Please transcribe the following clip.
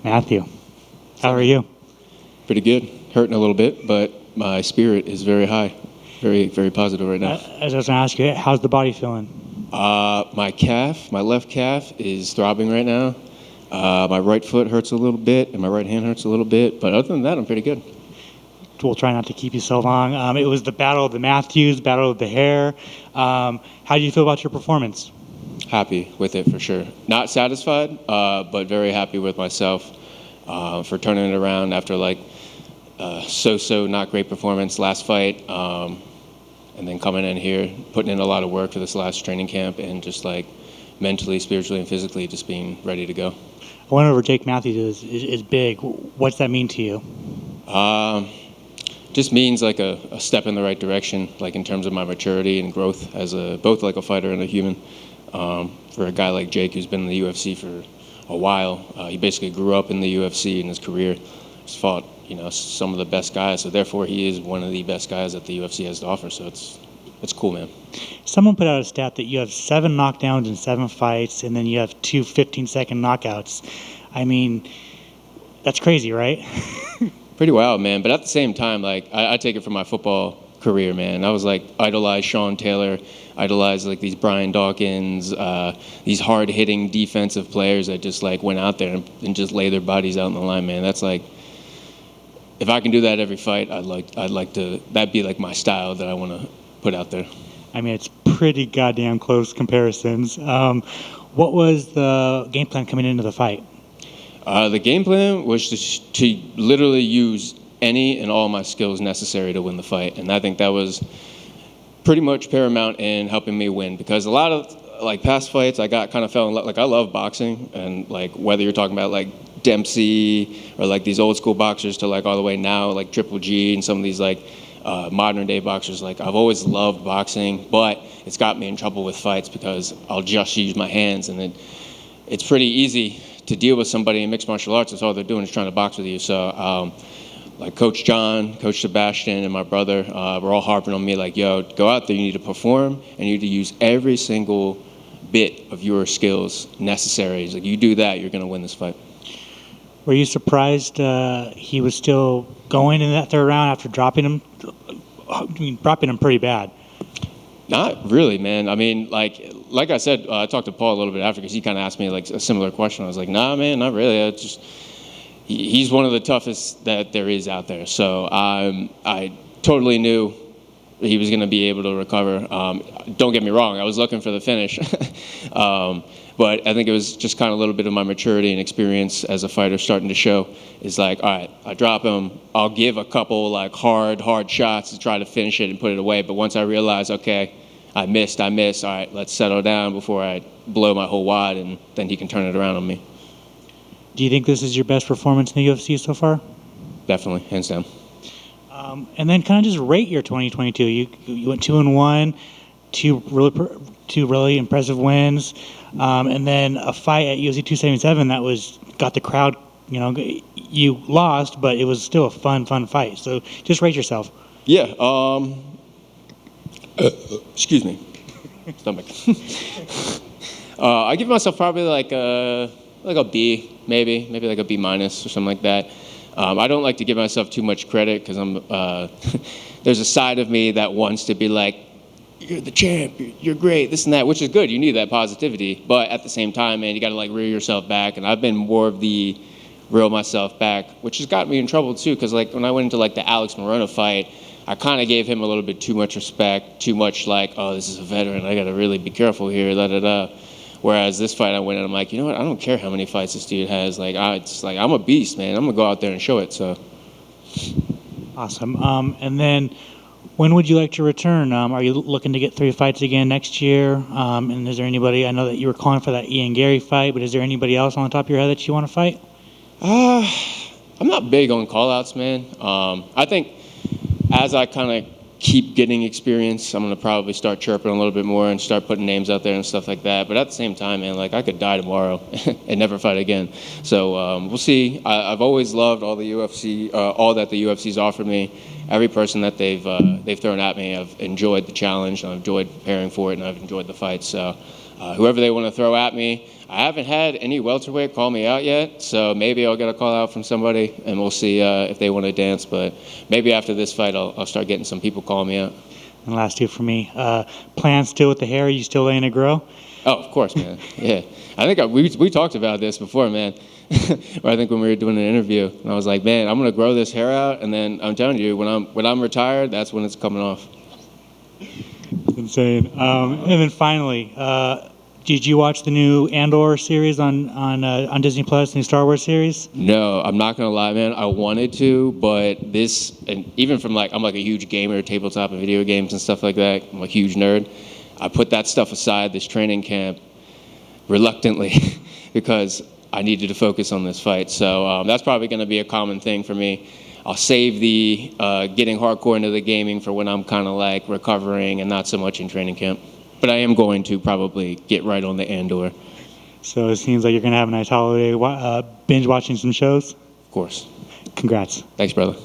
Matthew, how are you? Pretty good. Hurting a little bit, but my spirit is very high. Very, very positive right now. I was going to ask you, how's the body feeling? My left calf is throbbing right now. My right foot hurts a little bit, and my right hand hurts a little bit. But other than that, I'm pretty good. We'll try not to keep you so long. It was the Battle of the Matthews, Battle of the Hair. How do you feel about your performance? Happy with it for sure. Not satisfied, but very happy with myself for turning it around after so not great performance last fight, and then coming in here, putting in a lot of work for this last training camp, and just mentally, spiritually, and physically just being ready to go. I went over Jake Matthews is big. What's that mean to you? Just means a step in the right direction, in terms of my maturity and growth as both a fighter and a human. For a guy like Jake, who's been in the UFC for a while, he basically grew up in the UFC in his career. He's fought, some of the best guys, so therefore he is one of the best guys that the UFC has to offer. So it's cool, man. Someone put out a stat that you have 7 knockdowns in 7 fights, and then you have 2 15-second knockouts. I mean, that's crazy, right? Pretty wild, man. But at the same time, I take it from my football career, man. I was idolized Sean Taylor, idolized these Brian Dawkins, these hard-hitting defensive players that just went out there and just lay their bodies out on the line, man. That's if I can do that every fight, I'd like to. That'd be my style that I want to put out there. I mean, it's pretty goddamn close comparisons. What was the game plan coming into the fight? The game plan was to literally use any and all my skills necessary to win the fight, and I think that was pretty much paramount in helping me win, because a lot of past fights I fell in love. I love boxing, and whether you're talking about Dempsey or these old school boxers to all the way now Triple G and some of these modern day boxers, I've always loved boxing, but it's got me in trouble with fights because I'll just use my hands, and it's pretty easy to deal with somebody in mixed martial arts. That's all they're doing is trying to box with you. So Coach John, Coach Sebastian, and my brother were all harping on me yo, go out there, you need to perform, and you need to use every single bit of your skills necessary. It's you do that, you're going to win this fight. Were you surprised he was still going in that third round after dropping him? I mean, dropping him pretty bad. Not really, man. I mean, like I said, I talked to Paul a little bit after because he kind of asked me a similar question. I was nah, man, not really. He's one of the toughest that there is out there. So I totally knew he was going to be able to recover. Don't get me wrong, I was looking for the finish. But I think it was just a little bit of my maturity and experience as a fighter starting to show. It's all right, I drop him, I'll give a couple hard shots to try to finish it and put it away. But once I realize, okay, I missed, all right, let's settle down before I blow my whole wad, and then he can turn it around on me. Do you think this is your best performance in the UFC so far? Definitely, hands down. And then just rate your 2022. You went 2-1, two really impressive wins, and then a fight at UFC 277 that got the crowd. You lost, but it was still a fun fight. So just rate yourself. Yeah. Excuse me. Stomach. I give myself probably a B, maybe a B minus or something like that. I don't like to give myself too much credit because there's a side of me that wants to be you're the champ, you're great, this and that, which is good. You need that positivity. But at the same time, man, you got to reel yourself back. And I've been more of the reel myself back, which has got me in trouble too. Because when I went into the Alex Moreno fight, I kind of gave him a little bit too much respect, too much oh, this is a veteran, I got to really be careful here, Whereas this fight I went in, I'm you know what, I don't care how many fights this dude has. I'm a beast, man. I'm going to go out there and show it. So awesome. And then when would you like to return? Are you looking to get 3 fights again next year? And is there anybody, I know that you were calling for that Ian Gary fight, but is there anybody else on the top of your head that you want to fight? I'm not big on call-outs, man. I think as I keep getting experience, I'm going to probably start chirping a little bit more and start putting names out there and stuff like that. But at the same time, man, I could die tomorrow and never fight again. So we'll see. I've always loved all the UFC, all that the UFC's offered me. Every person that they've thrown at me, I've enjoyed the challenge, and I've enjoyed preparing for it, and I've enjoyed the fight. So whoever they want to throw at me, I haven't had any welterweight call me out yet, so maybe I'll get a call out from somebody, and we'll see if they want to dance. But maybe after this fight, I'll start getting some people calling me out. And last two for me. Plans still with the hair? Are you still letting it grow? Oh, of course, man. Yeah. I think we talked about this before, man. I think when we were doing an interview, and I was like, man, I'm going to grow this hair out, and then I'm telling you, when I'm retired, that's when it's coming off. Insane. And then finally, did you watch the new Andor series on Disney Plus, new Star Wars series? No, I'm not gonna lie, man. I wanted to, but this, and even from I'm like a huge gamer, tabletop and video games and stuff like that. I'm a huge nerd. I put that stuff aside this training camp reluctantly because I needed to focus on this fight. So that's probably gonna be a common thing for me. I'll save the getting hardcore into the gaming for when I'm kind of like recovering and not so much in training camp. But I am going to probably get right on the Andor. So it seems like you're going to have a nice holiday binge watching some shows? Of course. Congrats. Thanks, brother.